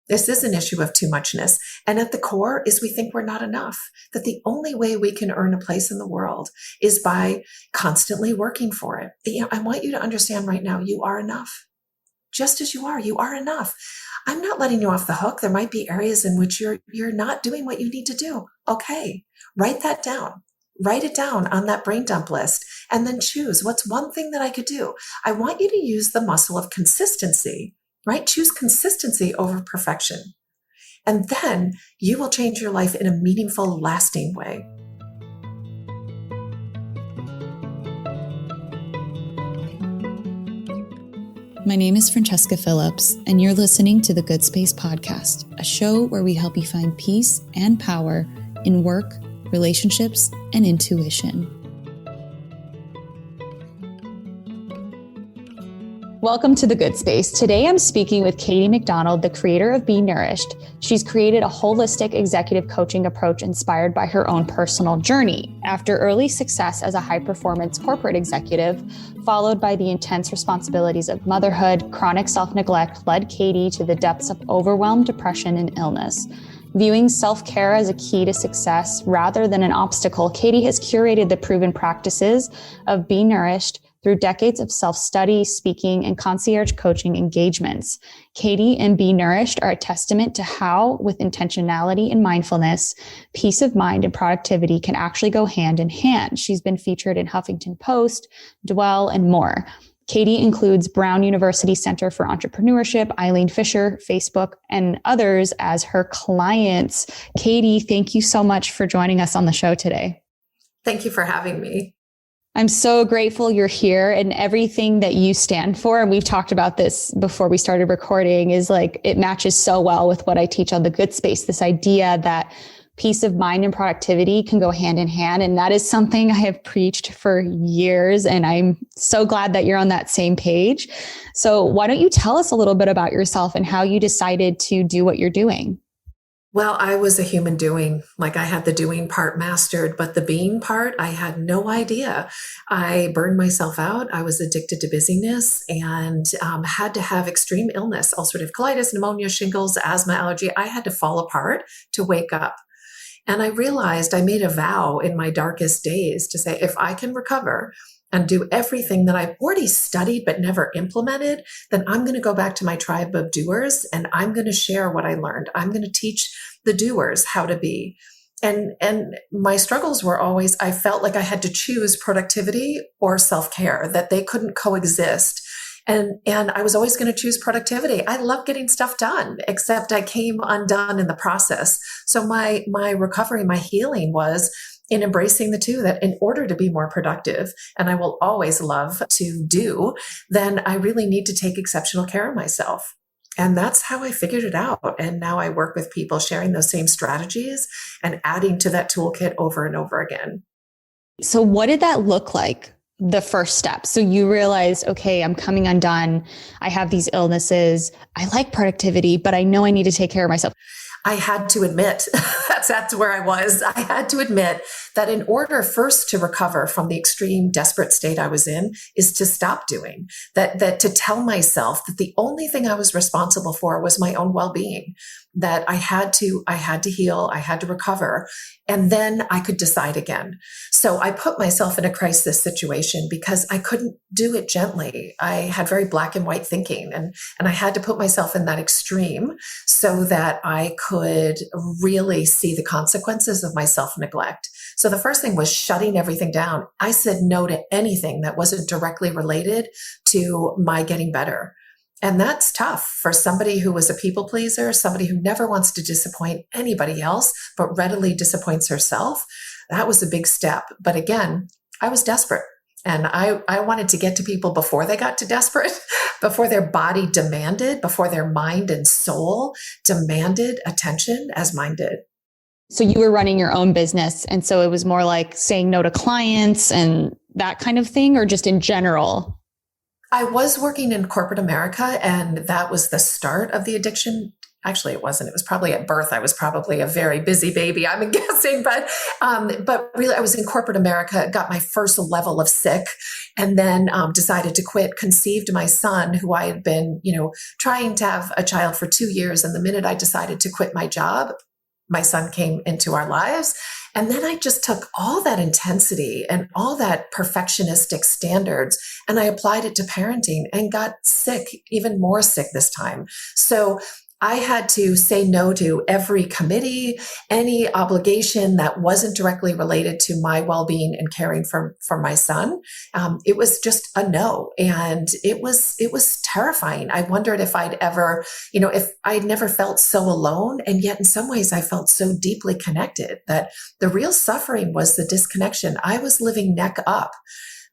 This is an issue of too muchness. And at the core is we think we're not enough, that the only way we can earn a place in the world is by constantly working for it. I want you to understand right now, you are enough. Just as you are enough. I'm not letting you off the hook. There might be areas in which you're not doing what you need to do. Okay, write that down. Write it down on that brain dump list and then choose what's one thing that I could do. I want you to use the muscle of consistency, right? Choose consistency over perfection. And then you will change your life in a meaningful, lasting way. My name is Francesca Phillips, and you're listening to the Good Space Podcast, a show where we help you find peace and power in work, relationships, and intuition. Welcome to the Good Space. Today I'm speaking with Katie McDonald, the creator of b.nourished. She's created a holistic executive coaching approach inspired by her own personal journey. After early success as a high-performance corporate executive, followed by the intense responsibilities of motherhood, chronic self-neglect led Katie to the depths of overwhelm, depression, and illness. Viewing self-care as a key to success rather than an obstacle, Katie has curated the proven practices of b.nourished through decades of self-study, speaking, and concierge coaching engagements. Katie and b.nourished are a testament to how, with intentionality and mindfulness, peace of mind and productivity can actually go hand in hand. She's been featured in Huffington Post, Dwell, and more. Katie includes Brown University Center for Entrepreneurship, Eileen Fisher, Facebook, and others as her clients. Katie, thank you so much for joining us on the show today. Thank you for having me. I'm so grateful you're here, and everything that you stand for, and we've talked about this before we started recording, is like, it matches so well with what I teach on the Good Space, this idea that peace of mind and productivity can go hand in hand. And that is something I have preached for years. And I'm so glad that you're on that same page. So why don't you tell us a little bit about yourself and how you decided to do what you're doing? Well, I was a human doing, like I had the doing part mastered, but the being part, I had no idea. I burned myself out. I was addicted to busyness and had to have extreme illness, ulcerative colitis, pneumonia, shingles, asthma, allergy. I had to fall apart to wake up. And I realized I made a vow in my darkest days to say, if I can recover and do everything that I've already studied but never implemented, then I'm going to go back to my tribe of doers and I'm going to share what I learned. I'm going to teach the doers how to be. And my struggles were always, I felt like I had to choose productivity or self-care, that they couldn't coexist. And I was always going to choose productivity. I love getting stuff done, except I came undone in the process. So my recovery, my healing was in embracing the two, that in order to be more productive, and I will always love to do, then I really need to take exceptional care of myself. And that's how I figured it out. And now I work with people sharing those same strategies and adding to that toolkit over and over again. So what did that look like? The first step. So you realized, okay, I'm coming undone. I have these illnesses. I like productivity, but I know I need to take care of myself. I had to admit, that's where I was. I had to admit that in order first to recover from the extreme desperate state I was in is to stop doing that, to tell myself that the only thing I was responsible for was my own well-being, that I had to heal, I had to recover, and then I could decide again. So I put myself in a crisis situation because I couldn't do it gently. I had very black and white thinking, and I had to put myself in that extreme so that I could really see the consequences of my self-neglect. So the first thing was shutting everything down. I said no to anything that wasn't directly related to my getting better. And that's tough for somebody who was a people pleaser, somebody who never wants to disappoint anybody else, but readily disappoints herself. That was a big step. But again, I was desperate. And I wanted to get to people before they got to desperate, before their body demanded, before their mind and soul demanded attention as mine did. So you were running your own business. And so it was more like saying no to clients and that kind of thing, or just in general? I was working in corporate America, and that was the start of the addiction Actually, it wasn't. It was probably at birth. I was probably a very busy baby, I'm guessing. But really, I was in corporate America, got my first level of sick, and then decided to quit, conceived my son, who I had been, trying to have a child for 2 years. And the minute I decided to quit my job, my son came into our lives. And then I just took all that intensity and all that perfectionistic standards, and I applied it to parenting and got sick, even more sick this time. So I had to say no to every committee, any obligation that wasn't directly related to my well-being and caring for my son. It was just a no. And it was terrifying. I wondered if I'd ever, if I'd never felt so alone. And yet in some ways I felt so deeply connected that the real suffering was the disconnection. I was living neck up.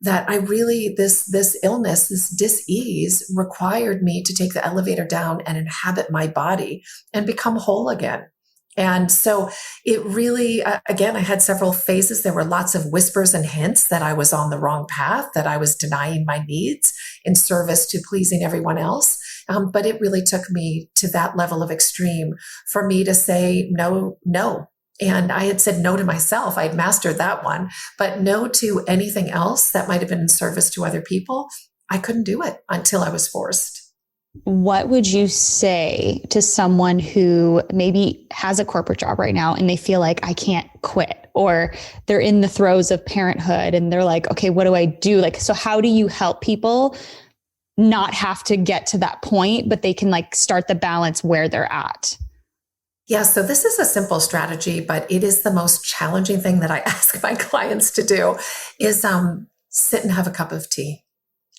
That I really, this illness, this dis-ease required me to take the elevator down and inhabit my body and become whole again. And so it really, again, I had several phases. There were lots of whispers and hints that I was on the wrong path, that I was denying my needs in service to pleasing everyone else. But it really took me to that level of extreme for me to say no. And I had said no to myself. I had mastered that one, but no to anything else that might have been in service to other people. I couldn't do it until I was forced. What would you say to someone who maybe has a corporate job right now and they feel like I can't quit, or they're in the throes of parenthood and they're like, okay, what do I do? So how do you help people not have to get to that point, but they can start the balance where they're at? Yeah, so this is a simple strategy, but it is the most challenging thing that I ask my clients to do is sit and have a cup of tea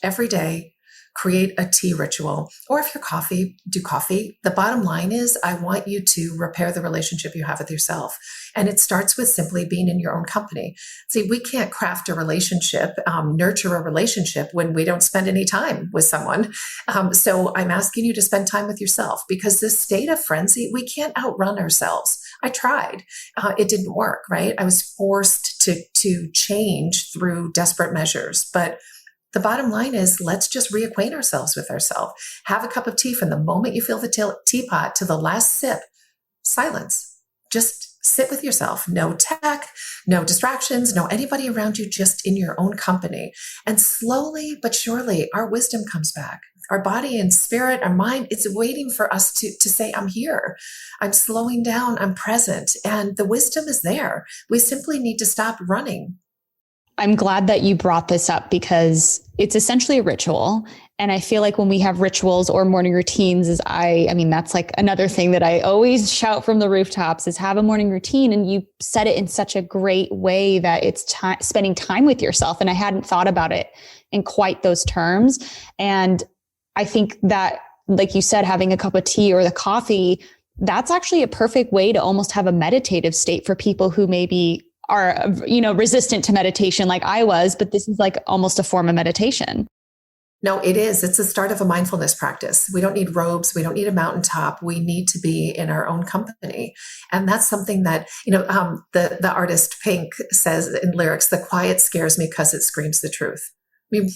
every day. Create a tea ritual, or if you're coffee, do coffee. The bottom line is I want you to repair the relationship you have with yourself. And it starts with simply being in your own company. See, we can't craft a relationship, nurture a relationship when we don't spend any time with someone. So I'm asking you to spend time with yourself, because this state of frenzy, we can't outrun ourselves. I tried. It didn't work, right? I was forced to change through desperate measures. But the bottom line is, let's just reacquaint ourselves with ourselves. Have a cup of tea from the moment you fill the teapot to the last sip. Silence. Just sit with yourself. No tech, no distractions, no anybody around you, just in your own company. And slowly but surely, our wisdom comes back. Our body and spirit, our mind, it's waiting for us to say, I'm here. I'm slowing down. I'm present. And the wisdom is there. We simply need to stop running. I'm glad that you brought this up, because it's essentially a ritual. And I feel like when we have rituals or morning routines, that's another thing that I always shout from the rooftops is have a morning routine. And you said it in such a great way that it's spending time with yourself. And I hadn't thought about it in quite those terms. And I think that, like you said, having a cup of tea or the coffee, that's actually a perfect way to almost have a meditative state for people who maybe are, resistant to meditation like I was, but this is almost a form of meditation. No, it is. It's the start of a mindfulness practice. We don't need robes. We don't need a mountaintop. We need to be in our own company. And that's something that, the artist Pink says in lyrics, the quiet scares me because it screams the truth. I mean,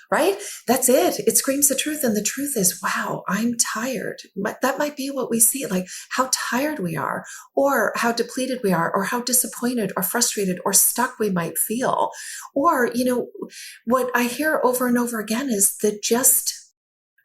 right? That's it. It screams the truth. And the truth is, wow, I'm tired. That might be what we see, how tired we are, or how depleted we are, or how disappointed or frustrated or stuck we might feel. Or, what I hear over and over again is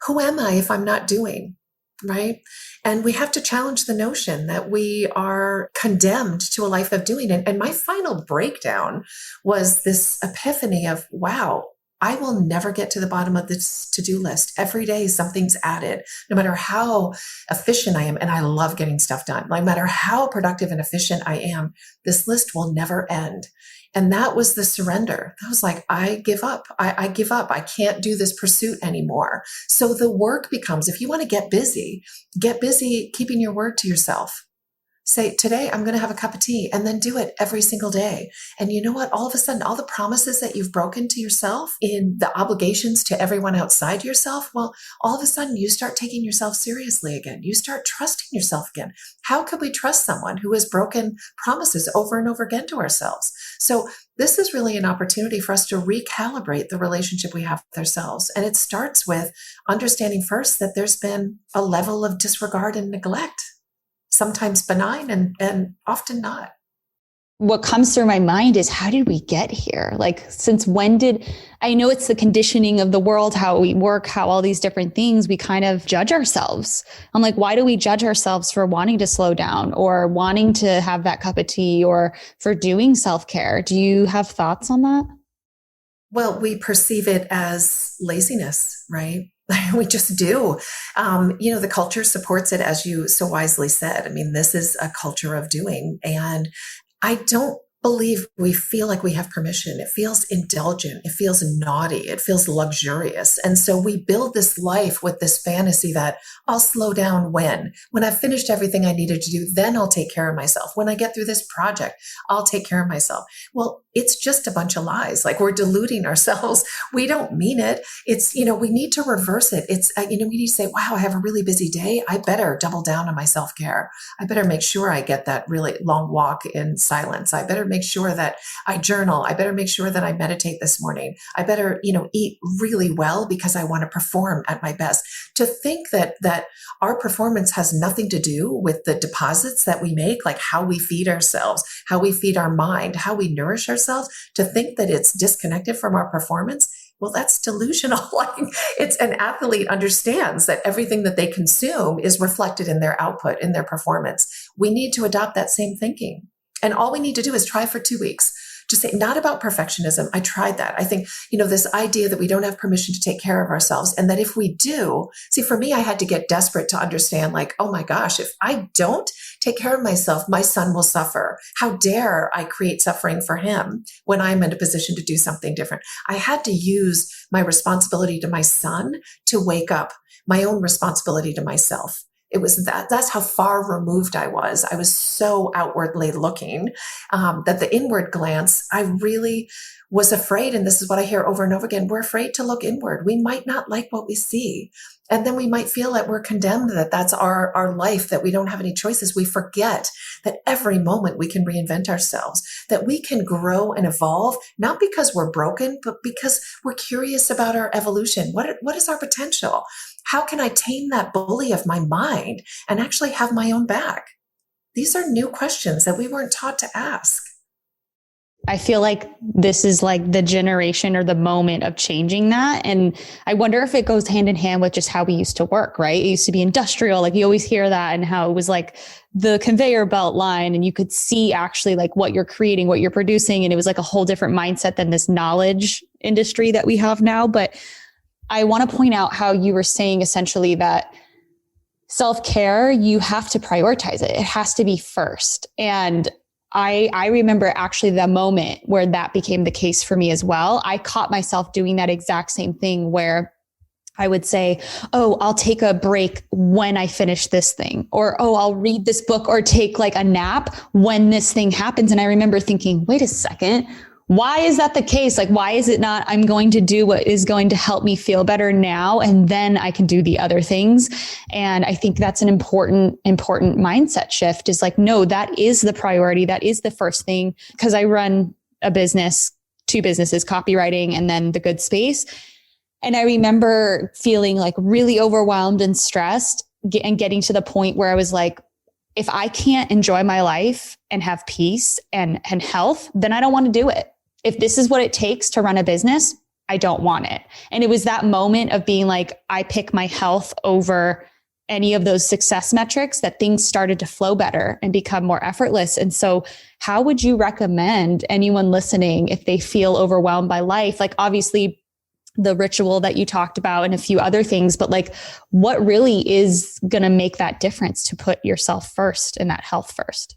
who am I if I'm not doing? Right? And we have to challenge the notion that we are condemned to a life of doing. And my final breakdown was this epiphany of, wow, I will never get to the bottom of this to-do list. Every day something's added, no matter how efficient I am. And I love getting stuff done. No matter how productive and efficient I am, this list will never end. And that was the surrender. I was like, I give up. I give up. I can't do this pursuit anymore. So the work becomes, if you want to get busy keeping your word to yourself. Say, today I'm going to have a cup of tea, and then do it every single day. And you know what? All of a sudden, all the promises that you've broken to yourself in the obligations to everyone outside yourself, well, all of a sudden you start taking yourself seriously again. You start trusting yourself again. How could we trust someone who has broken promises over and over again to ourselves? So this is really an opportunity for us to recalibrate the relationship we have with ourselves. And it starts with understanding first that there's been a level of disregard and neglect, sometimes benign and often not. What comes through my mind is, how did we get here? Like, since when did, I know it's the conditioning of the world, how we work, how all these different things, we kind of judge ourselves. I'm like, why do we judge ourselves for wanting to slow down or wanting to have that cup of tea or for doing self-care? Do you have thoughts on that? Well, we perceive it as laziness, right? We just do. The culture supports it, as you so wisely said. I mean, this is a culture of doing. And I don't believe we feel like we have permission. It feels indulgent. It feels naughty. It feels luxurious. And so we build this life with this fantasy that I'll slow down when I've finished everything I needed to do, then I'll take care of myself. When I get through this project, I'll take care of myself. Well, it's just a bunch of lies. Like, we're deluding ourselves. We don't mean it. It's, we need to reverse it. It's, we need to say, wow, I have a really busy day. I better double down on my self-care. I better make sure I get that really long walk in silence. I better make sure that I journal. I better make sure that I meditate this morning. I better, eat really well because I want to perform at my best. To think that our performance has nothing to do with the deposits that we make, like how we feed ourselves, how we feed our mind, how we nourish ourselves, to think that it's disconnected from our performance. Well, that's delusional. It's an athlete understands that everything that they consume is reflected in their output, in their performance. We need to adopt that same thinking. And all we need to do is try for 2 weeks. Just say, not about perfectionism. I tried that. I think, this idea that we don't have permission to take care of ourselves, and that if we do, see, for me, I had to get desperate to understand, like, oh my gosh, if I don't take care of myself, my son will suffer. How dare I create suffering for him when I'm in a position to do something different? I had to use my responsibility to my son to wake up my own responsibility to myself. It was that's how far removed I was. I was so outwardly looking that the inward glance, I really was afraid. And this is what I hear over and over again. We're afraid to look inward. We might not like what we see. And then we might feel that we're condemned, that that's our life, that we don't have any choices. We forget that every moment we can reinvent ourselves, that we can grow and evolve, not because we're broken, but because we're curious about our evolution. What is our potential? How can I tame that bully of my mind and actually have my own back? These are new questions that we weren't taught to ask. I feel like this is like the generation or the moment of changing that. And I wonder if it goes hand in hand with just how we used to work, right? It used to be industrial. Like, you always hear that, and how it was like the conveyor belt line, and you could see actually like what you're creating, what you're producing. And it was like a whole different mindset than this knowledge industry that we have now. But I want to point out how you were saying essentially that self-care, you have to prioritize it. It has to be first. And I remember actually the moment where that became the case for me as well. I caught myself doing that exact same thing where I would say, oh, I'll take a break when I finish this thing, or, oh, I'll read this book or take like a nap when this thing happens. And I remember thinking, wait a second, why is that the case? Like, why is it not, I'm going to do what is going to help me feel better now, and then I can do the other things. And I think that's an important mindset shift, is like, no, that is the priority. That is the first thing. Because I run a business, 2 businesses, copywriting and then the Good Space. And I remember feeling like really overwhelmed and stressed, and getting to the point where I was like, if I can't enjoy my life and have peace and health, then I don't want to do it. If this is what it takes to run a business, I don't want it. And it was that moment of being like, I pick my health over any of those success metrics, that things started to flow better and become more effortless. And so how would you recommend anyone listening, if they feel overwhelmed by life? Like, obviously the ritual that you talked about and a few other things, but like, what really is going to make that difference to put yourself first and that health first?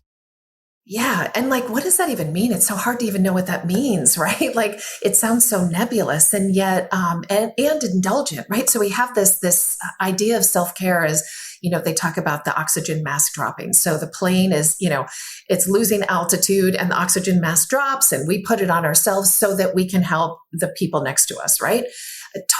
Yeah. And like, what does that even mean? It's so hard to even know what that means, right? Like, it sounds so nebulous, and yet, and indulgent, right? So we have this idea of self-care as, they talk about the oxygen mask dropping. So the plane is, it's losing altitude and the oxygen mask drops, and we put it on ourselves so that we can help the people next to us, right?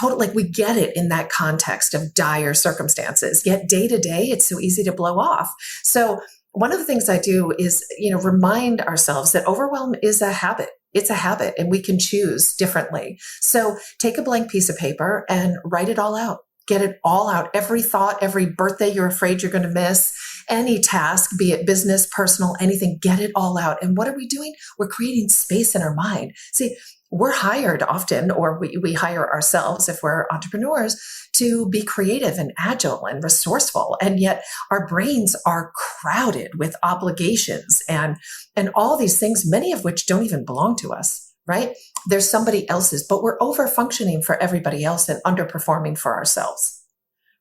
Totally, like we get it in that context of dire circumstances. Yet day to day, it's so easy to blow off. So one of the things I do is, remind ourselves that overwhelm is a habit. It's a habit and we can choose differently. So take a blank piece of paper and write it all out. Get it all out. Every thought, every birthday you're afraid you're going to miss, any task, be it business, personal, anything, get it all out. And what are we doing? We're creating space in our mind. See, we're hired often, or we hire ourselves if we're entrepreneurs, to be creative and agile and resourceful. And yet our brains are crowded with obligations and all these things, many of which don't even belong to us, right? There's somebody else's, but we're over functioning for everybody else and underperforming for ourselves.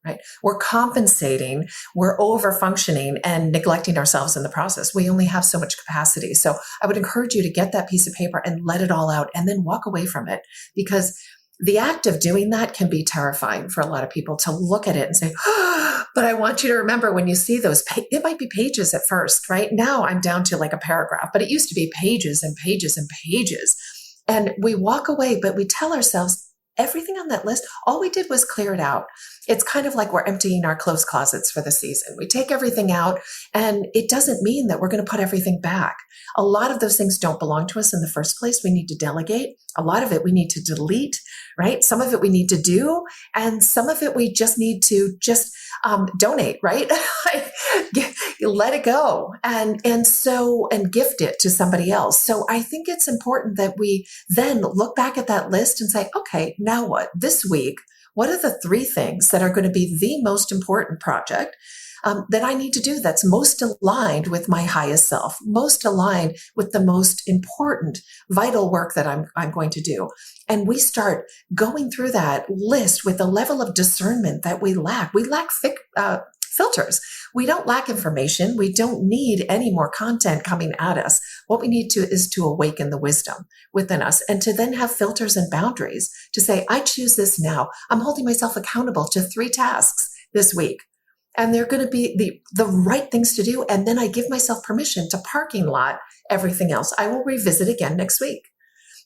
Right? We're compensating, we're over functioning and neglecting ourselves in the process. We only have so much capacity. So I would encourage you to get that piece of paper and let it all out and then walk away from it, because the act of doing that can be terrifying for a lot of people to look at it and say, oh, but I want you to remember when you see those, it might be pages at first, right? Now I'm down to like a paragraph, but it used to be pages and pages and pages. And we walk away, but we tell ourselves, everything on that list, all we did was clear it out. It's kind of like we're emptying our clothes closets for the season. We take everything out, and it doesn't mean that we're going to put everything back. A lot of those things don't belong to us in the first place. We need to delegate. A lot of it we need to delete, right? Some of it we need to do, and some of it we just need to donate, right? Let it go and gift it to somebody else. So I think it's important that we then look back at that list and say, okay, now what? This week, what are the 3 things that are going to be the most important project that I need to do that's most aligned with my highest self, most aligned with the most important, vital work that I'm going to do? And we start going through that list with a level of discernment that we lack. We lack filters. We don't lack information. We don't need any more content coming at us. What we need is to awaken the wisdom within us and to then have filters and boundaries to say, I choose this now. I'm holding myself accountable to 3 tasks this week. And they're going to be the right things to do. And then I give myself permission to parking lot everything else. I will revisit again next week.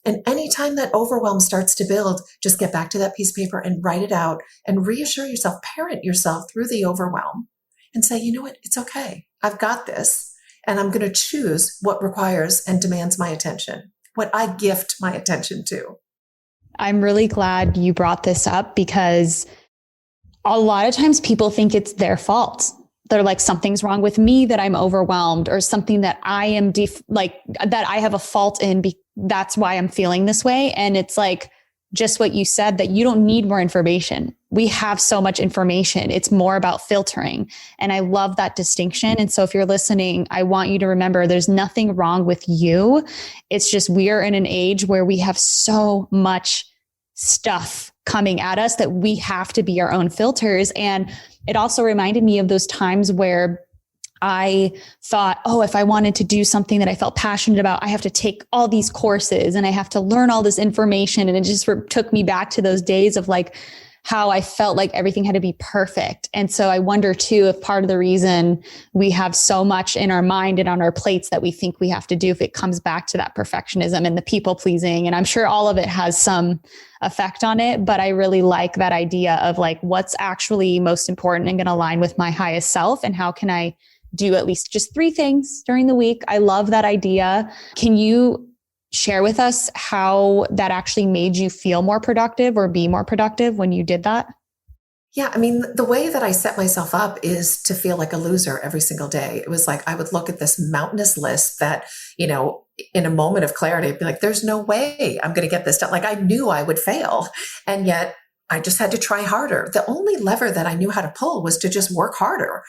And anytime that overwhelm starts to build, just get back to that piece of paper and write it out and reassure yourself, parent yourself through the overwhelm and say, you know what, it's okay. I've got this. And I'm going to choose what requires and demands my attention, what I gift my attention to. I'm really glad you brought this up, because a lot of times people think it's their fault. They're like, something's wrong with me that I'm overwhelmed, or something that I am that I have a fault in. That's why I'm feeling this way. And it's like just what you said, that you don't need more information. We have so much information. It's more about filtering. And I love that distinction. And so if you're listening, I want you to remember there's nothing wrong with you. It's just we are in an age where we have so much stuff coming at us that we have to be our own filters. And it also reminded me of those times where I thought, oh, if I wanted to do something that I felt passionate about, I have to take all these courses and I have to learn all this information. And it just took me back to those days of like how I felt like everything had to be perfect. And so I wonder too, if part of the reason we have so much in our mind and on our plates that we think we have to do, if it comes back to that perfectionism and the people pleasing. And I'm sure all of it has some effect on it, but I really like that idea of like, what's actually most important and going to align with my highest self, and how can I do at least just 3 things during the week. I love that idea. Can you share with us how that actually made you feel more productive or be more productive when you did that? Yeah, I mean, the way that I set myself up is to feel like a loser every single day. It was like I would look at this mountainous list that, in a moment of clarity, I'd be like, there's no way I'm going to get this done. Like I knew I would fail. And yet I just had to try harder. The only lever that I knew how to pull was to just work harder,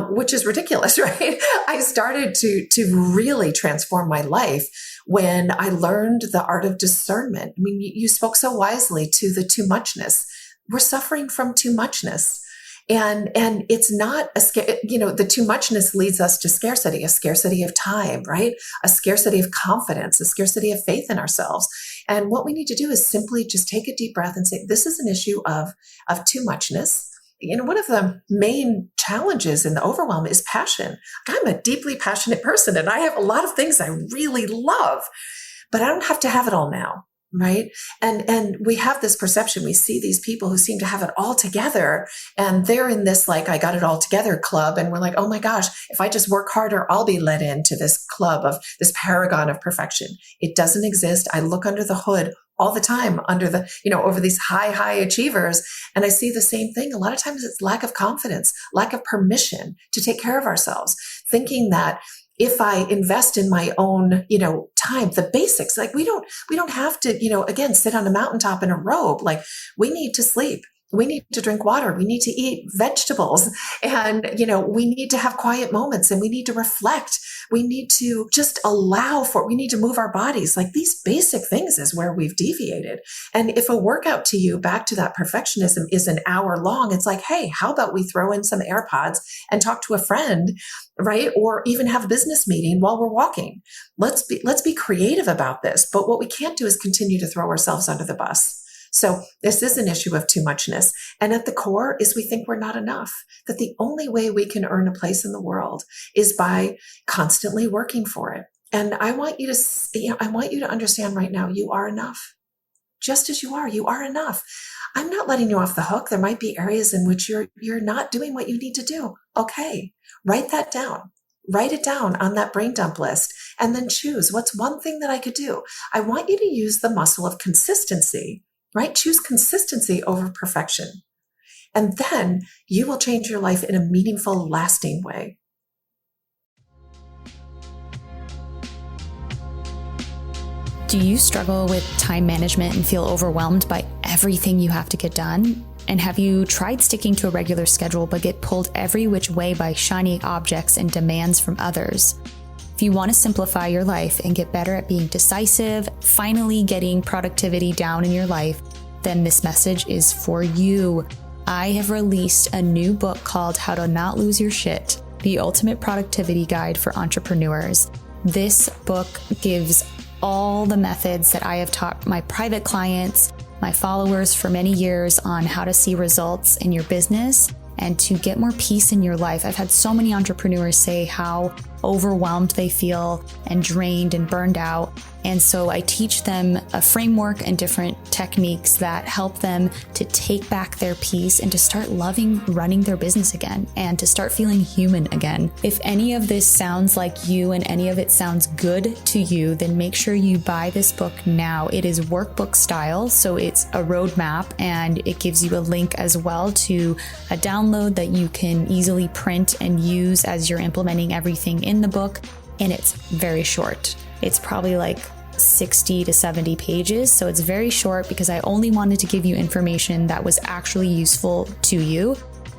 which is ridiculous, right? I started to really transform my life when I learned the art of discernment. I mean, you spoke so wisely to the too-muchness. We're suffering from too-muchness. And it's not the too-muchness leads us to scarcity, a scarcity of time, right? A scarcity of confidence, a scarcity of faith in ourselves. And what we need to do is simply just take a deep breath and say, this is an issue of too-muchness. one of the main challenges in the overwhelm is passion. I'm a deeply passionate person and I have a lot of things I really love, but I don't have to have it all now. Right. And we have this perception. We see these people who seem to have it all together and they're in this, like, I got it all together club. And we're like, oh my gosh, if I just work harder, I'll be let into this club of this paragon of perfection. It doesn't exist. I look under the hood all the time under the, over these high achievers. And I see the same thing. A lot of times it's lack of confidence, lack of permission to take care of ourselves, thinking that if I invest in my own, time, the basics, like we don't have to, again, sit on a mountaintop in a robe. Like we need to sleep. We need to drink water. We need to eat vegetables and, we need to have quiet moments and we need to reflect. We need to just we need to move our bodies. Like these basic things is where we've deviated. And if a workout to you, back to that perfectionism, is an hour long, it's like, hey, how about we throw in some AirPods and talk to a friend, right? Or even have a business meeting while we're walking. Let's be creative about this. But what we can't do is continue to throw ourselves under the bus. So this is an issue of too-muchness. And at the core is we think we're not enough, that the only way we can earn a place in the world is by constantly working for it. And I want you to understand right now, you are enough. Just as you are enough. I'm not letting you off the hook. There might be areas in which you're not doing what you need to do. Okay, write that down. Write it down on that brain dump list and then choose what's one thing that I could do. I want you to use the muscle of consistency. Right? Choose consistency over perfection. And then you will change your life in a meaningful, lasting way. Do you struggle with time management and feel overwhelmed by everything you have to get done? And have you tried sticking to a regular schedule but get pulled every which way by shiny objects and demands from others? If you want to simplify your life and get better at being decisive, finally getting productivity down in your life, then this message is for you. I have released a new book called How to Not Lose Your Shit, the ultimate productivity guide for entrepreneurs. This book gives all the methods that I have taught my private clients, my followers for many years on how to see results in your business and to get more peace in your life. I've had so many entrepreneurs say how overwhelmed they feel and drained and burned out. And so I teach them a framework and different techniques that help them to take back their peace and to start loving running their business again and to start feeling human again. If any of this sounds like you and any of it sounds good to you, then make sure you buy this book now. It is workbook style, so it's a roadmap and it gives you a link as well to a download that you can easily print and use as you're implementing everything in the book. And it's very short. It's probably like 60 to 70 pages. So it's very short because I only wanted to give you information that was actually useful to you.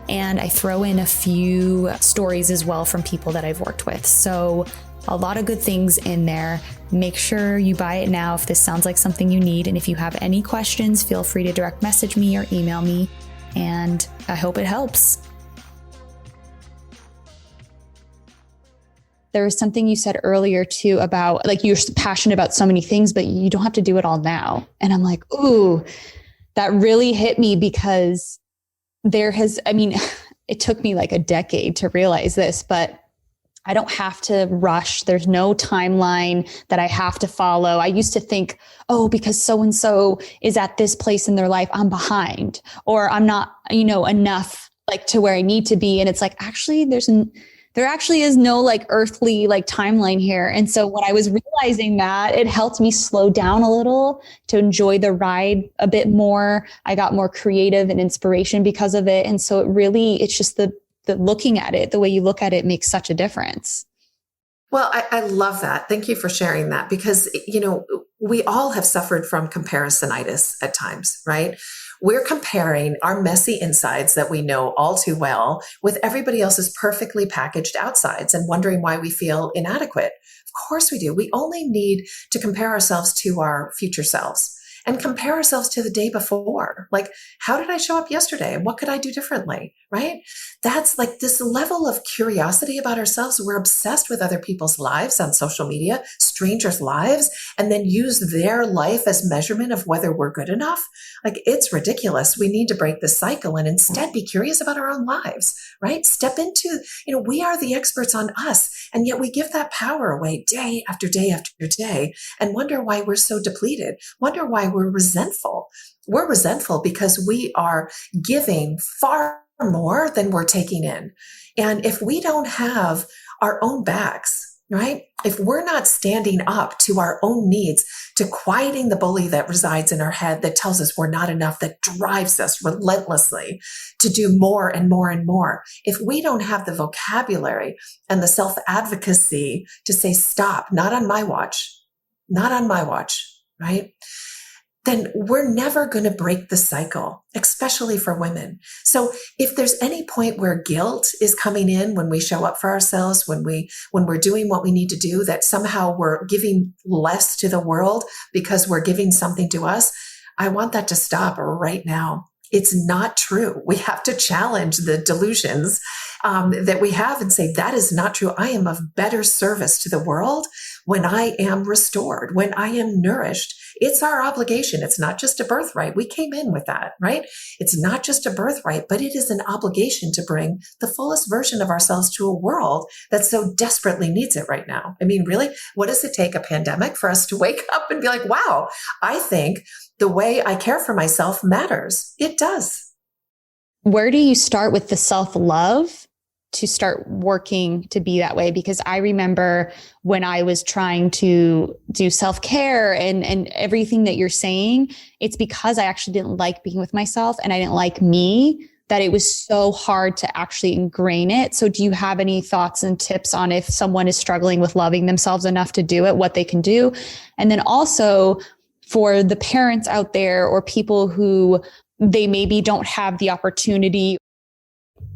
And I throw in a few stories as well from people that I've worked with. So a lot of good things in there. Make sure you buy it now if this sounds like something you need. And if you have any questions, feel free to direct message me or email me. And I hope it helps. There was something you said earlier too about like you're passionate about so many things, but you don't have to do it all now. And I'm like, ooh, that really hit me because it took me like a decade to realize this, but I don't have to rush. There's no timeline that I have to follow. I used to think, oh, because so-and-so is at this place in their life, I'm behind, or I'm not, enough like to where I need to be. And it's like, actually, there actually is no like earthly like timeline here. And so when I was realizing that, it helped me slow down a little to enjoy the ride a bit more. I got more creative and inspiration because of it. And so it's just the looking at it, the way you look at it makes such a difference. Well, I love that. Thank you for sharing that because, we all have suffered from comparisonitis at times, right? We're comparing our messy insides that we know all too well with everybody else's perfectly packaged outsides and wondering why we feel inadequate. Of course we do. We only need to compare ourselves to our future selves. and compare ourselves to the day before. Like, how did I show up yesterday? And what could I do differently? Right? That's like this level of curiosity about ourselves. We're obsessed with other people's lives on social media, strangers' lives, and then use their life as measurement of whether we're good enough. Like, it's ridiculous. We need to break the cycle and instead be curious about our own lives, right? Step into, we are the experts on us. And yet we give that power away day after day after day and wonder why we're so depleted, wonder why we're resentful. We're resentful because we are giving far more than we're taking in. And if we don't have our own backs, right? If we're not standing up to our own needs, to quieting the bully that resides in our head that tells us we're not enough, that drives us relentlessly to do more and more and more. If we don't have the vocabulary and the self-advocacy to say, stop, not on my watch, right? Then we're never going to break the cycle, especially for women. So if there's any point where guilt is coming in when we show up for ourselves, when we're doing what we need to do, that somehow we're giving less to the world because we're giving something to us, I want that to stop right now. It's not true. We have to challenge the delusions that we have and say, that is not true. I am of better service to the world when I am restored, when I am nourished. It's our obligation. It's not just a birthright. We came in with that, right? It's not just a birthright, but it is an obligation to bring the fullest version of ourselves to a world that so desperately needs it right now. I mean, really, what does it take, a pandemic, for us to wake up and be like, wow, I think the way I care for myself matters. It does. Where do you start with the self-love to start working to be that way? Because I remember when I was trying to do self-care and everything that you're saying, it's because I actually didn't like being with myself and I didn't like me, that it was so hard to actually ingrain it. So do you have any thoughts and tips on if someone is struggling with loving themselves enough to do it, what they can do? And then also for the parents out there or people who they maybe don't have the opportunity.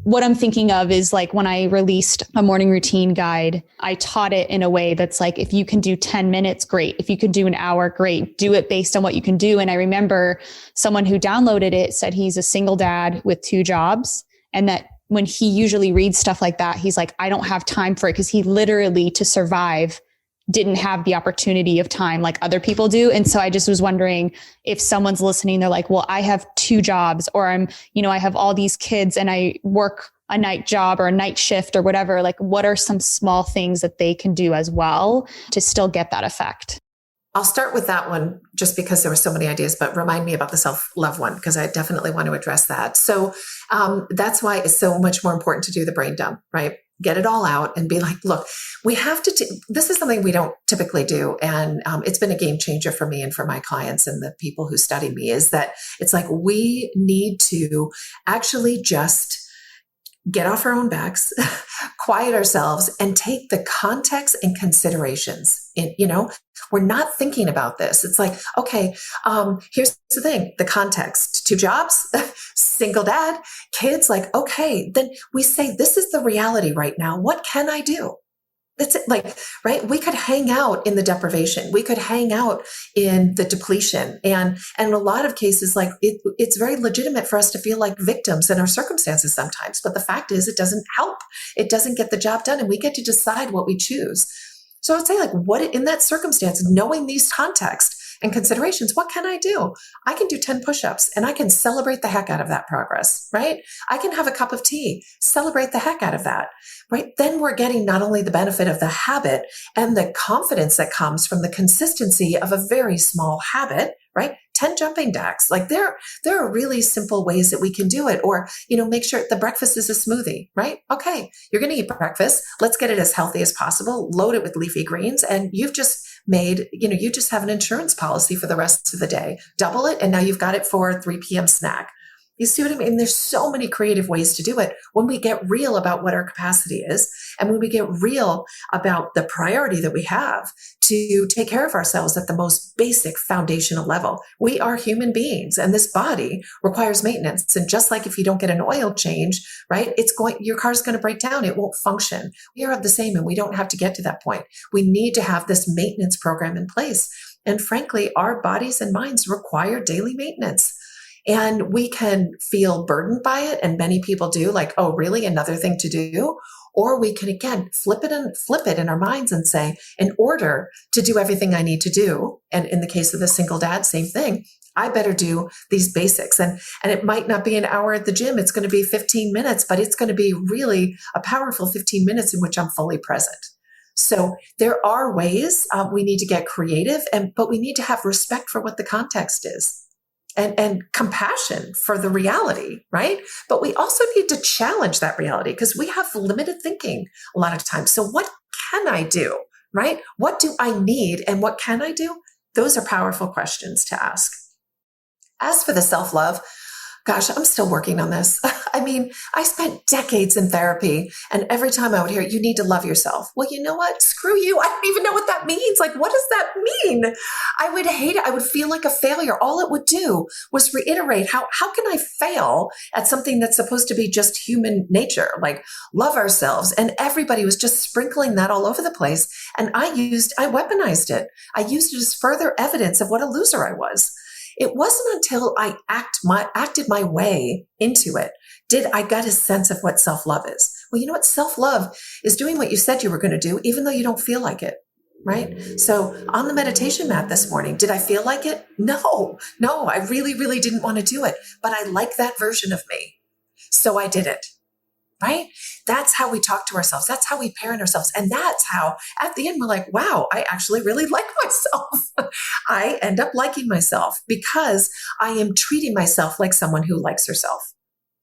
What I'm thinking of is like when I released a morning routine guide, I taught it in a way that's like, if you can do 10 minutes, great. If you can do an hour, great. Do it based on what you can do. And I remember someone who downloaded it said he's a single dad with 2 jobs. And that when he usually reads stuff like that, he's like, I don't have time for it, because he literally, to survive, didn't have the opportunity of time like other people do. And so I just was wondering if someone's listening, they're like, well, I have 2 jobs, or I have all these kids and I work a night job or a night shift or whatever. Like, what are some small things that they can do as well to still get that effect? I'll start with that one just because there were so many ideas, but remind me about the self-love one, because I definitely want to address that. So that's why it's so much more important to do the brain dump, right? Get it all out and be like, look, we have to, this is something we don't typically do. And it's been a game changer for me and for my clients and the people who study me, is that it's like, we need to actually just get off our own backs, quiet ourselves, and take the context and considerations. We're not thinking about this. It's like, okay, here's the thing, the context: 2 jobs, single dad, kids. Like, okay, then we say, this is the reality right now. What can I do? That's it. Like, right. We could hang out in the deprivation. We could hang out in the depletion. And in a lot of cases, like it's very legitimate for us to feel like victims in our circumstances sometimes. But the fact is, it doesn't help. It doesn't get the job done. And we get to decide what we choose. So I would say, like, what in that circumstance, knowing these contexts and considerations, what can I do? I can do 10 push-ups and I can celebrate the heck out of that progress, right? I can have a cup of tea, celebrate the heck out of that, right? Then we're getting not only the benefit of the habit and the confidence that comes from the consistency of a very small habit, right? 10 jumping jacks. Like there are really simple ways that we can do it. Or, make sure the breakfast is a smoothie, right? Okay, you're going to eat breakfast. Let's get it as healthy as possible. Load it with leafy greens. And you've just made, you just have an insurance policy for the rest of the day. Double it. And now you've got it for a 3 p.m. snack. You see what I mean? There's so many creative ways to do it when we get real about what our capacity is, and when we get real about the priority that we have to take care of ourselves at the most basic foundational level. We are human beings, and this body requires maintenance. And just like if you don't get an oil change, right, your car's going to break down. It won't function. We are the same, and we don't have to get to that point. We need to have this maintenance program in place. And frankly, our bodies and minds require daily maintenance. And we can feel burdened by it. And many people do, like, oh, really? Another thing to do? Or we can, again, flip it in our minds and say, in order to do everything I need to do, and in the case of the single dad, same thing, I better do these basics. And it might not be an hour at the gym. It's going to be 15 minutes, but it's going to be really a powerful 15 minutes in which I'm fully present. So there are ways we need to get creative, but we need to have respect for what the context is. And compassion for the reality, right? But we also need to challenge that reality because we have limited thinking a lot of times. So what can I do, right? What do I need and what can I do? Those are powerful questions to ask. As for the self-love, gosh, I'm still working on this. I mean, I spent decades in therapy, and every time I would hear, you need to love yourself. Well, you know what? Screw you. I don't even know what that means. Like, what does that mean? I would hate it. I would feel like a failure. All it would do was reiterate how can I fail at something that's supposed to be just human nature, like love ourselves. And everybody was just sprinkling that all over the place. And I weaponized it. I used it as further evidence of what a loser I was. It wasn't until I acted my way into it did I get a sense of what self-love is. Well, you know what? Self-love is doing what you said you were going to do, even though you don't feel like it, right? So on the meditation mat this morning, did I feel like it? No, I really, really didn't want to do it, but I like that version of me. So I did it. Right? That's how we talk to ourselves. That's how we parent ourselves. And that's how at the end we're like, wow, I actually really like myself. I end up liking myself because I am treating myself like someone who likes herself.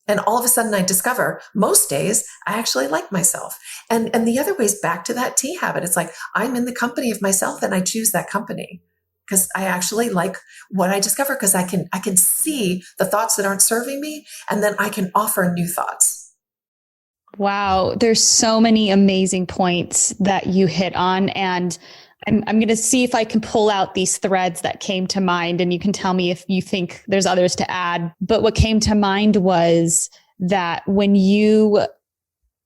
And all of a sudden I discover most days I actually like myself. And the other way is back to that tea habit. It's like I'm in the company of myself and I choose that company because I actually like what I discover because I can see the thoughts that aren't serving me and then I can offer new thoughts. Wow, there's so many amazing points that you hit on. And I'm going to see if I can pull out these threads that came to mind, and you can tell me if you think there's others to add. But what came to mind was that when you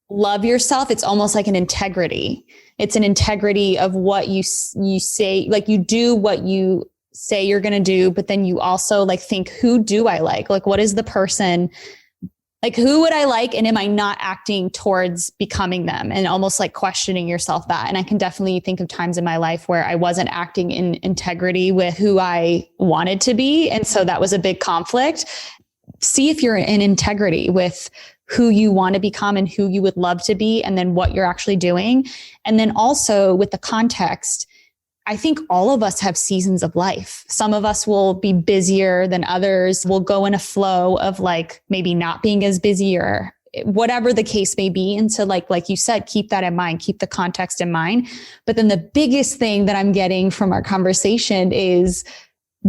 love yourself, it's almost like an integrity. It's an integrity of what you say, like you do what you say you're going to do, but then you also like think, who do I like? Like, what is the person? Like, who would I like? And am I not acting towards becoming them? And almost like questioning yourself that. And I can definitely think of times in my life where I wasn't acting in integrity with who I wanted to be. And so that was a big conflict. See if you're in integrity with who you want to become and who you would love to be, and then what you're actually doing. And then also with the context, I think all of us have seasons of life. Some of us will be busier than others. We'll go in a flow of like maybe not being as busy or whatever the case may be. And so like you said, keep that in mind, keep the context in mind. But then the biggest thing that I'm getting from our conversation is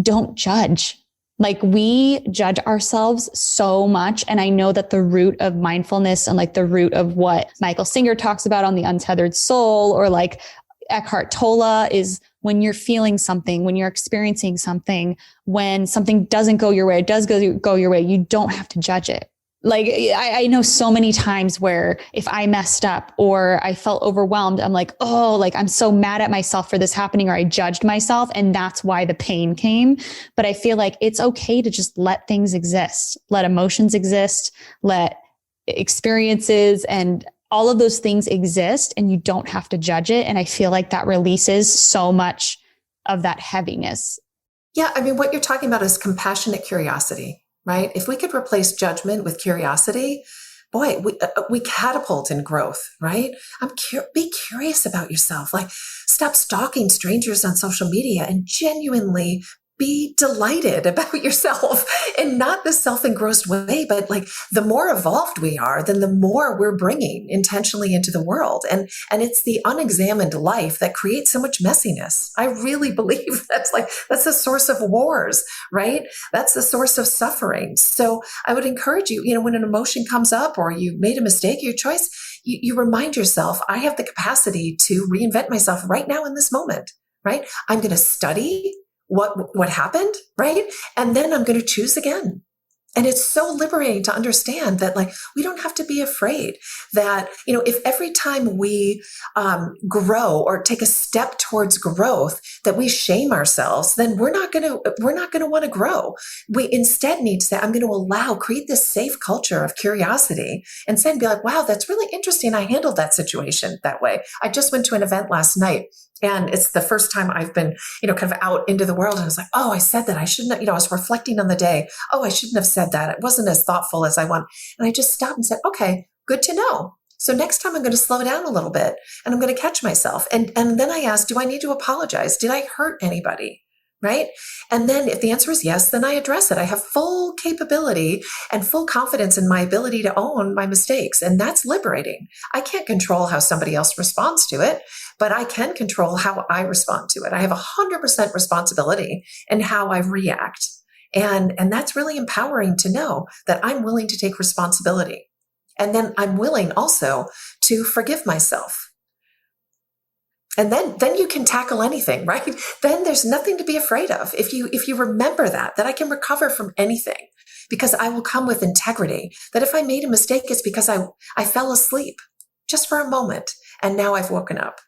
don't judge. Like we judge ourselves so much. And I know that the root of mindfulness and like the root of what Michael Singer talks about on the Untethered Soul, or like Eckhart Tolle, is when you're feeling something, when you're experiencing something, when something doesn't go your way, it does go your way, you don't have to judge it. Like I know so many times where if I messed up or I felt overwhelmed, I'm like, oh, like I'm so mad at myself for this happening, or I judged myself. And that's why the pain came. But I feel like it's okay to just let things exist, let emotions exist, let experiences and all of those things exist, and you don't have to judge it. And I feel like that releases so much of that heaviness. Yeah. I mean, what you're talking about is compassionate curiosity, right? If we could replace judgment with curiosity, boy, we catapult in growth, right? Be curious about yourself. Like, stop stalking strangers on social media and genuinely be delighted about yourself, and not the self-engrossed way, but like the more evolved we are, then the more we're bringing intentionally into the world. And it's the unexamined life that creates so much messiness. I really believe that's the source of wars, right? That's the source of suffering. So I would encourage you, when an emotion comes up or you made a mistake, your choice, you remind yourself, I have the capacity to reinvent myself right now in this moment, right? I'm going to study what happened, right? And then I'm going to choose again. And it's so liberating to understand that, like, we don't have to be afraid that, if every time we grow or take a step towards growth, that we shame ourselves, then we're not going to want to grow. We instead need to say, I'm going to create this safe culture of curiosity, and then be like, wow, that's really interesting. I handled that situation that way. I just went to an event last night, and it's the first time I've been, kind of out into the world. And I was like, oh, I said that. I shouldn't have, I was reflecting on the day. Oh, I shouldn't have said that. It wasn't as thoughtful as I want. And I just stopped and said, okay, good to know. So next time I'm going to slow down a little bit, and I'm going to catch myself. And then I asked, do I need to apologize? Did I hurt anybody? Right? And then if the answer is yes, then I address it. I have full capability and full confidence in my ability to own my mistakes. And that's liberating. I can't control how somebody else responds to it, but I can control how I respond to it. I have 100% responsibility in how I react. And that's really empowering to know that I'm willing to take responsibility. And then I'm willing also to forgive myself. And then you can tackle anything, right? Then there's nothing to be afraid of. If you remember that I can recover from anything, because I will come with integrity, that if I made a mistake, it's because I fell asleep just for a moment, and now I've woken up.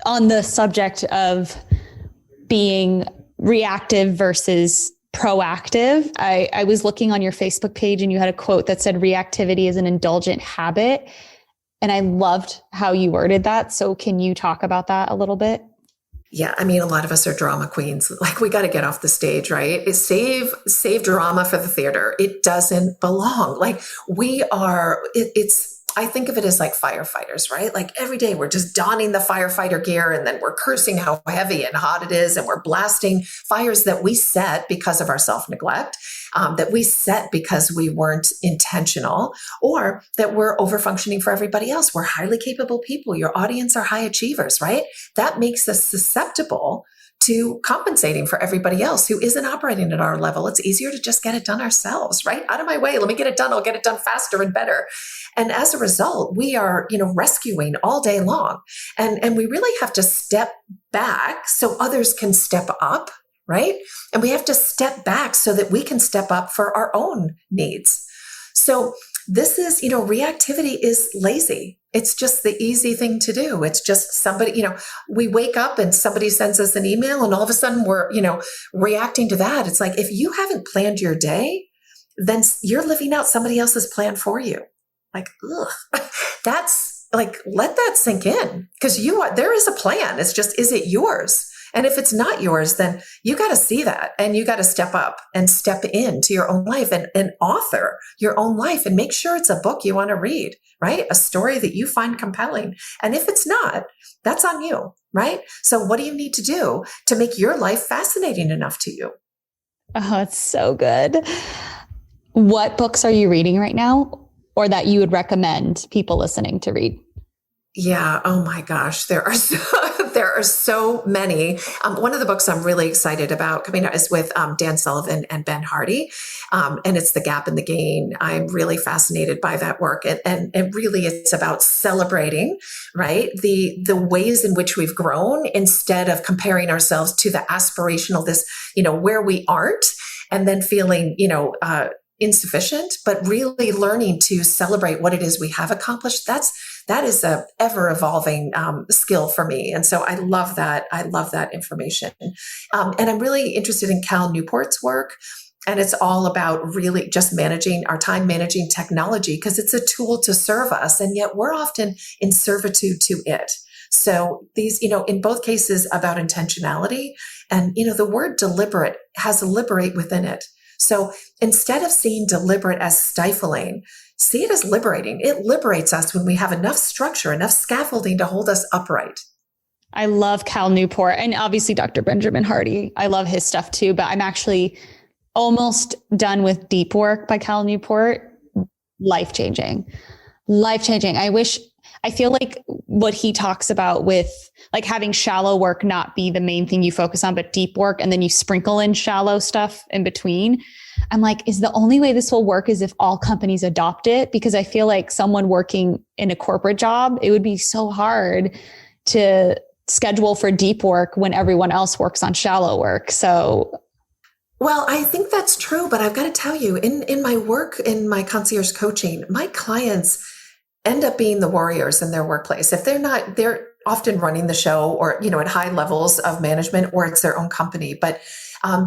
On the subject of being reactive versus proactive, I was looking on your Facebook page, and you had a quote that said reactivity is an indulgent habit. And I loved how you worded that. So can you talk about that a little bit? Yeah. I mean, a lot of us are drama queens. Like, we got to get off the stage, right? Save drama for the theater. It doesn't belong. Like, I think of it as like firefighters, right? Like, every day we're just donning the firefighter gear, and then we're cursing how heavy and hot it is. And we're blasting fires that we set because of our self-neglect, that we set because we weren't intentional, or that we're overfunctioning for everybody else. We're highly capable people. Your audience are high achievers, right? That makes us susceptible to compensating for everybody else who isn't operating at our level. It's easier to just get it done ourselves, right? Out of my way. Let me get it done. I'll get it done faster and better. And as a result, we are, rescuing all day long. And we really have to step back so others can step up, right? And we have to step back so that we can step up for our own needs. So this is, reactivity is lazy. It's just the easy thing to do. It's just somebody, we wake up and somebody sends us an email, and all of a sudden we're, reacting to that. It's like, if you haven't planned your day, then you're living out somebody else's plan for you. Like, ugh, that's like, let that sink in, because there is a plan. It's just, is it yours? And if it's not yours, then you got to see that, and you got to step up and step into your own life and author your own life, and make sure it's a book you want to read, right? A story that you find compelling. And if it's not, that's on you, right? So what do you need to do to make your life fascinating enough to you? Oh, it's so good. What books are you reading right now, or that you would recommend people listening to read? Yeah. Oh my gosh. There are so many. One of the books I'm really excited about coming out is with Dan Sullivan and Ben Hardy. And it's The Gap and the Gain. I'm really fascinated by that work. And really it's about celebrating, right? The ways in which we've grown, instead of comparing ourselves to the aspirational, where we aren't, and then feeling, insufficient, but really learning to celebrate what it is we have accomplished. That is a ever evolving skill for me. And so I love that. I love that information. And I'm really interested in Cal Newport's work. And it's all about really just managing our time, managing technology, because it's a tool to serve us. And yet we're often in servitude to it. So these, in both cases about intentionality, and, the word deliberate has liberate within it. So instead of seeing deliberate as stifling, see it as liberating. It liberates us when we have enough structure, enough scaffolding to hold us upright. I love Cal Newport, and obviously Dr. Benjamin Hardy. I love his stuff too, but I'm actually almost done with Deep Work by Cal Newport. Life-changing. I feel like what he talks about with like having shallow work not be the main thing you focus on, but deep work, and then you sprinkle in shallow stuff in between. I'm like, is the only way this will work is if all companies adopt it? Because I feel like someone working in a corporate job, it would be so hard to schedule for deep work when everyone else works on shallow work. So Well, I think that's true, but I've got to tell you, in my work, in my concierge coaching, my clients end up being the warriors in their workplace. If they're not, they're often running the show or, at high levels of management, or it's their own company. But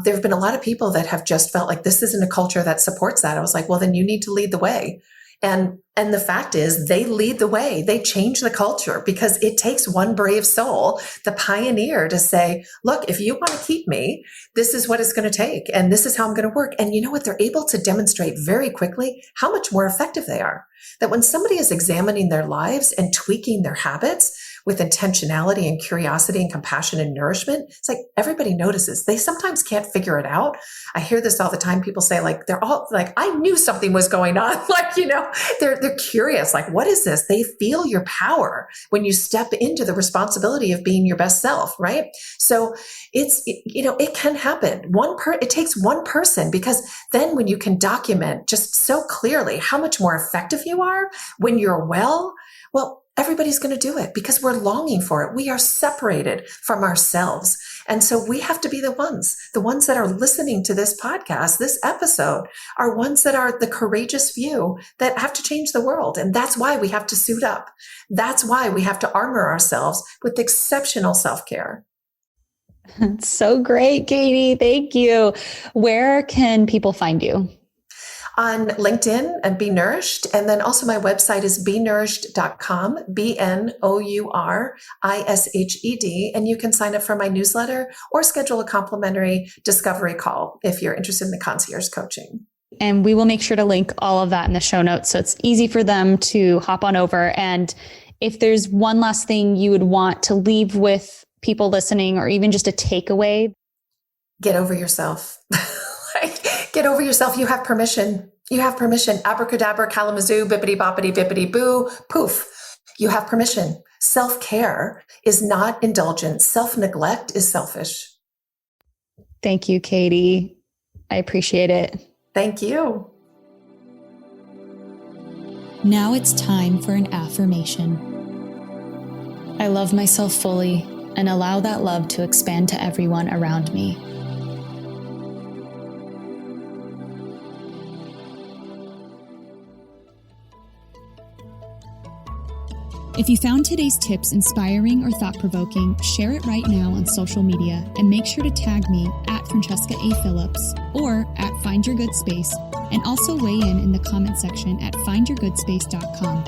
there have been a lot of people that have just felt like this isn't a culture that supports that. I was like, well, then you need to lead the way. And the fact is they lead the way. They change the culture because it takes one brave soul, the pioneer, to say, look, if you want to keep me, this is what it's going to take. And this is how I'm going to work. And you know what? They're able to demonstrate very quickly how much more effective they are. That when somebody is examining their lives and tweaking their habits with intentionality and curiosity and compassion and nourishment, it's like everybody notices. They sometimes can't figure it out. I hear this all the time. People say, like, they're all like, I knew something was going on. Like, they're curious. Like, what is this? They feel your power when you step into the responsibility of being your best self, right? So it can happen. It takes one person, because then when you can document just so clearly how much more effective you are when you're well, everybody's going to do it because we're longing for it. We are separated from ourselves. And so we have to be the ones that are listening to this podcast, this episode, are ones that are the courageous few that have to change the world. And that's why we have to suit up. That's why we have to armor ourselves with exceptional self-care. That's so great, Katie. Thank you. Where can people find you? On LinkedIn and Be Nourished. And then also my website is b.nourished.com, BNOURISHED. And you can sign up for my newsletter or schedule a complimentary discovery call if you're interested in the concierge coaching. And we will make sure to link all of that in the show notes so it's easy for them to hop on over. And if there's one last thing you would want to leave with people listening, or even just a takeaway. Get over yourself. Get over yourself. You have permission. You have permission. Abracadabra, Kalamazoo, bippity boppity bippity boo, poof. You have permission. Self-care is not indulgent. Self-neglect is selfish. Thank you, Katie. I appreciate it. Thank you. Now it's time for an affirmation. I love myself fully and allow that love to expand to everyone around me. If you found today's tips inspiring or thought-provoking, share it right now on social media and make sure to tag me at Francesca A. Phillips or at Find Your Good Space, and also weigh in the comment section at findyourgoodspace.com.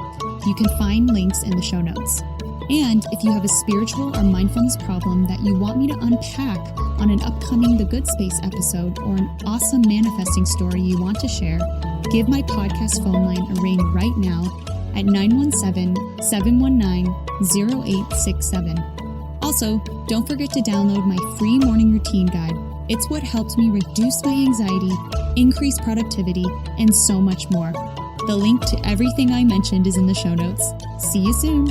You can find links in the show notes. And if you have a spiritual or mindfulness problem that you want me to unpack on an upcoming The Good Space episode, or an awesome manifesting story you want to share, give my podcast phone line a ring right now at 917-719-0867. Also, don't forget to download my free morning routine guide. It's what helps me reduce my anxiety, increase productivity, and so much more. The link to everything I mentioned is in the show notes. See you soon.